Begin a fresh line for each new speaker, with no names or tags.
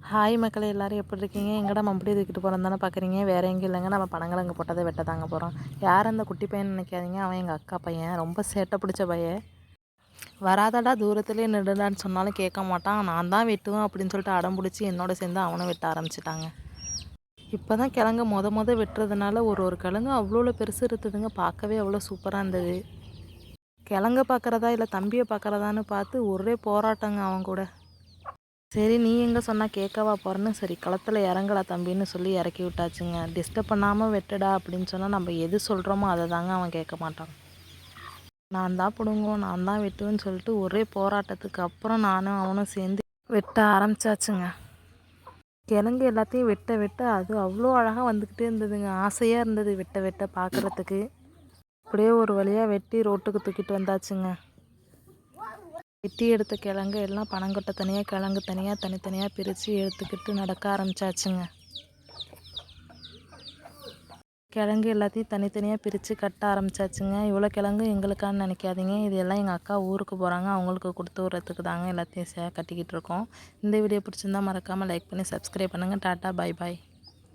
Hi மக்களே, எல்லோரும் எப்படி இருக்கீங்க? எங்கடா மம்படி தூக்கிட்டு போகிறோம் தானே பார்க்குறீங்க. வேறு எங்கேயும் இல்லைங்க, நம்ம பனங்கிழங்கு போட்டதை வெட்ட தாங்க போகிறோம். யார் அந்த குட்டி பையன் நினைக்காதீங்க, அவன் எங்கள் அக்கா பையன். ரொம்ப சேட்டை பிடிச்ச பையன். வராதடா தூரத்துலேயே நின்றுடான்னு சொன்னாலும் கேட்க மாட்டான். நான் தான் வெட்டுவேன் அப்படின்னு சொல்லிட்டு அடம் பிடிச்சி என்னோட சேர்ந்து அவனும் வெட்ட ஆரம்பிச்சிட்டாங்க. இப்போ தான் கிழங்கு மொத வெட்டுறதுனால ஒரு கிழங்கு அவ்வளோ பெருசு இருந்ததுங்க. பார்க்கவே அவ்வளோ சூப்பராக இருந்தது. கிழங்க பார்க்குறதா இல்லை தம்பியை பார்க்குறதான்னு பார்த்து ஒரே போராட்டங்க அவன் கூட. சரி, நீ எங்கே சொன்னால் கேட்கவா போகிறேன்னு, சரி களத்தில் இறங்கலா தம்பின்னு சொல்லி இறக்கி விட்டாச்சுங்க. டிஸ்டர்ப் பண்ணாமல் வெட்டுடா அப்படின்னு சொன்னால் நம்ம எது சொல்கிறோமோ அதை தாங்க அவன் கேட்க மாட்டான். நான் தான் பிடுங்குவோம், நான் தான் வெட்டுவேன்னு சொல்லிட்டு ஒரே போராட்டத்துக்கு அப்புறம் நானும் அவனும் சேர்ந்து வெட்ட ஆரம்பித்தாச்சுங்க. கிழங்கு எல்லாத்தையும் வெட்ட அது அவ்வளோ அழகாக வந்துக்கிட்டே இருந்ததுங்க. ஆசையாக இருந்தது வெட்ட பார்க்குறதுக்கு. அப்படியே ஒரு வழியாக வெட்டி ரோட்டுக்கு தூக்கிட்டு வந்தாச்சுங்க. வெட்டி எடுத்த கிழங்கு எல்லாம் பனங்கொட்டை தனியாக, கிழங்கு தனியாக, தனித்தனியாக பிரித்து எடுத்துக்கிட்டு நடக்க ஆரம்பித்தாச்சுங்க. கிழங்கு எல்லாத்தையும் தனித்தனியாக பிரித்து கட்ட ஆரம்பித்தாச்சுங்க. இவ்வளோ கிழங்கு எங்களுக்கான்னு நினைக்காதீங்க, இது எல்லாம் எங்கள் அக்கா ஊருக்கு போகிறாங்க, அவங்களுக்கு கொடுத்து விட்றதுக்கு தாங்க எல்லாத்தையும் கட்டிக்கிட்டு இருக்கோம். இந்த வீடியோ பிடிச்சிருந்தா மறக்காமல் லைக் பண்ணி சப்ஸ்கிரைப் பண்ணுங்கள். Tata, bye bye.